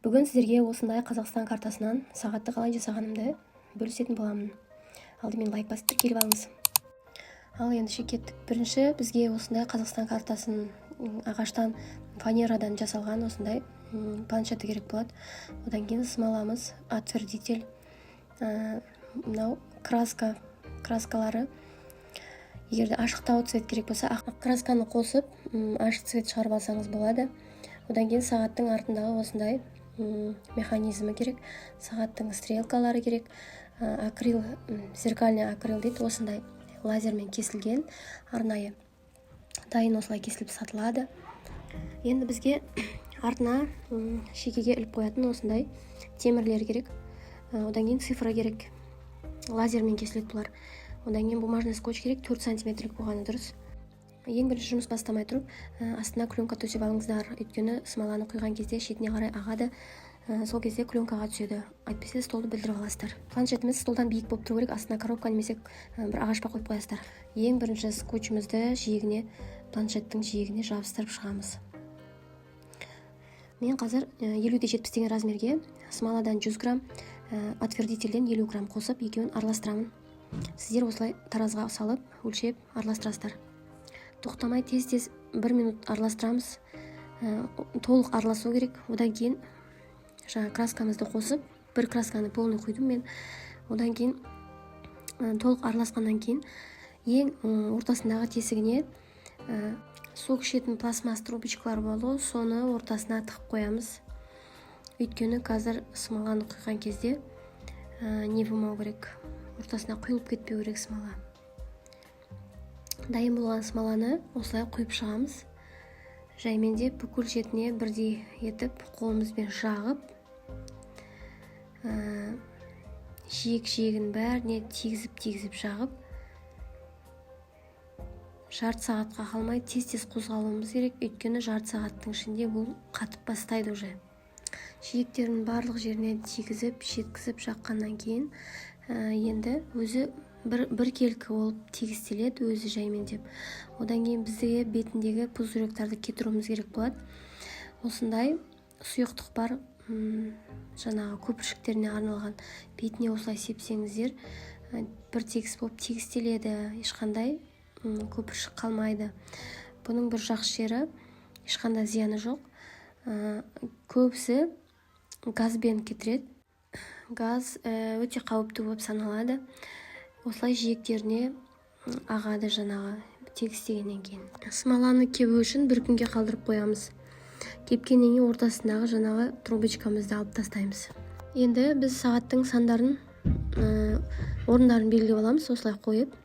Бүгін сіздерге осындай Қазақстан картасынан сағатты қалай жасағанымды бөлісетін боламын. Алдымен лайк басып тіркеліп алыңыз. Ал енді кеттік. Бірінші бізге осындай Қазақстан картасын ағаштан, фанерадан жасалған осындай планшеті керек болады. Одан кейін смаламыз, отвердитель, мынау краскалары. Егерде ашықтау цвет керек болса, ақ красканы қосып, ашық цвет шығарып алсаңыз болады. Одан кейін сағаттың артындағы осындай механизмі керек, сағаттың стрелкалары керек, акрил, зеркальный акрил дейді, осындай лазермен кесілген арнайы дайын осылай кесіліп сатылады. Енді бізге артына шекеге іліп қоятын осындай темірлер керек. Одан кейін цифра керек, лазермен кесіледі бұлар. Одан кейін бумажный скотч керек, 4 сантиметрлік болғаны дұрыс. Ең бірінші жұмыс бастамай тұрып, астына клёнка төсеп алыңыздар. Өйткені смоланы құйған кезде шетіне қарай ағады, сол кезде клёнкаға түседі. Әйтпесе столды білдіріп аласыздар. Планшетіміз столдан биік болып тұру керек, астына коробка немесе бір ағашқа қойып қоясыздар. Ең бірінші скотчымызды планшеттің жиегіне жабыстырып шығамыз. Мен қазір 50-70 деген размерге смоладан 100 грамм, отвердительден 50 грамм қосып, екеуін араластырамын. Сіздер осылай таразға салып, өлшеп араластырасыздар. Тоқтамай тез-тез 1 минут араластырамыз. Толық араласу керек. Одан кейін краскамызды қосып, бір красканы полный құйдым мен. Одан кейін толық араласқаннан кейін ең ортасындағы тесігіне сок ішетін пластмасс трубочкалар болды, соны ортасына тығып қоямыз. Өйткені қазір смоланы құйған кезде не болмау керек, ортасына құйылып кетпеу керек смола. Дайын болған смоланы осылай құйып шығамыз. Жаймен де бүкіл шетіне бірдей етіп қолымызбен жағып, жиек-жиегін бәріне тигізіп жағып, жарты сағатқа қалмай тез-тез қозғалуымыз керек. Өйткені жарты сағаттың ішінде бұл қатып бастайды уже. Жиектерін барлық жеріне тигізіп, жеткізіп жаққаннан кейін енді өзі бір келкі болып тегістеледі, өзі жаймен деп. Одан кейін бізде бетіндегі пузыректарды кетіруіміз керек болады. Осындай сұйықтық бар, жаңағы көпіршіктеріне арналған. Бетіне осылай сепсеңіздер, бір тегіс болып тегістеледі, ешқандай көпіршік қалмайды. Бұның бір жақсы жері, ешқандай зияны жоқ. Көбісі газбен кетіреді. Газ өте қауіпті болып саналады. Осылай жиектеріне ағады жаңағы тегістегеннен кейін. Смоланы кебу үшін бір күнге қалдырып қоямыз. Кепкеннен кейін ортасындағы жаңағы трубочкамызды алып тастаймыз. Енді біз сағаттың сандарын, орындарын белгілеп аламыз, осылай қойып.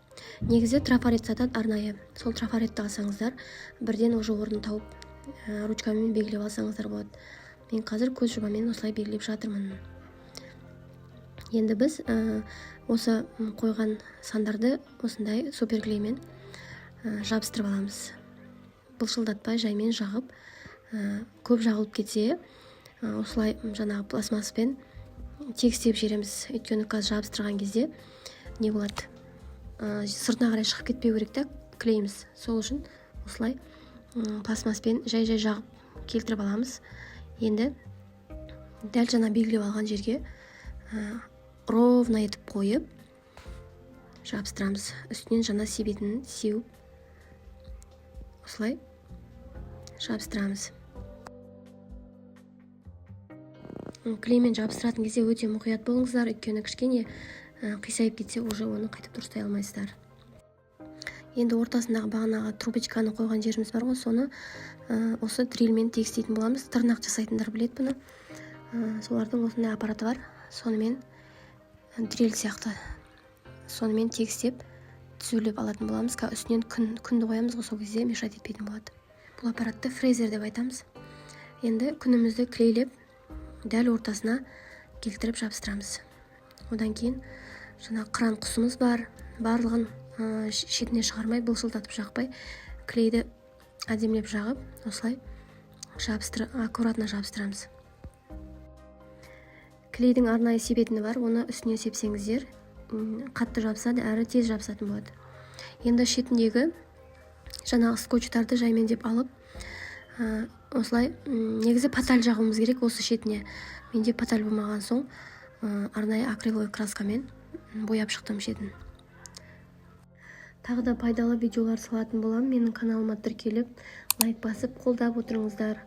Негізі трафарет сатады арнайы. Сол трафаретті алсаңыздар, бірден уже орнын тауып, ручкамен белгілеп алсаңыздар болады. Мен қазір көз жобамен осылай белгілеп жатырмын. Енді біз осы қойған сандарды осындай суперклеймен жабыстырып аламыз. Бұлшылдатпай жаймен жағып, көп жағылып кетсе, осылай жаңағы пластмасспен тегістеп жібереміз. Өйткені қазір жабыстырған кезде не болады? Сыртына қарай шығып кетпеу керек та, клейміз. Сол үшін осылай пластмасспен жай жағып келтіріп аламыз. Енді дәл жаңа белгілеп алған жерге ровно етіп қойып жабыстырамыз. Үстінен жаңа себетінен сеуіп осылай жабыстырамыз. Клеймен жабыстыратын кезде өте мұқият болыңыздар, өйткені кішкене қисайып кетсе, уже оны қайтып дұрыстай алмайсыздар. Енді ортасындағы бағанағы трубочканы қойған жеріміз бар ғой, соны осы дрильмен тегістейтін боламыз. Тырнақ жасайтындар біледі бұны. Солардың осындай аппараты бар. Сонымен дрель сияқты. Сонымен тегістеп түзулеп алатын боламыз. Үстінен күнді қоямыз ғой, сол кезде мешать етпейтін болады. Бұл аппаратты фрезер деп айтамыз. Енді күнімізді клейлеп, дәл ортасына келтіріп жабыстырамыз. Одан кейін жаңа қыран құсымыз бар. Барлығын шетіне шығармай, бұлшылдатып жақпай, клейді әдемілеп жағып, осылай аккуратно жабыстырамыз. Клейдің арнайы себетіні бар, оны үстіне сепсеңіздер, қатты жабысады, әрі тез жабысатын болады. Енді шетіндегі жаңағы скотчтарды жаймен деп алып, Осылай негізі паталь жағуымыз керек осы шетіне. Менде паталь болмаған соң арнайы акриловый краскамен бояп шықтым шетін. Тағы да пайдалы видеолар салатын боламын. Менің каналыма тіркеліп, лайк басып қолдап отырыңыздар.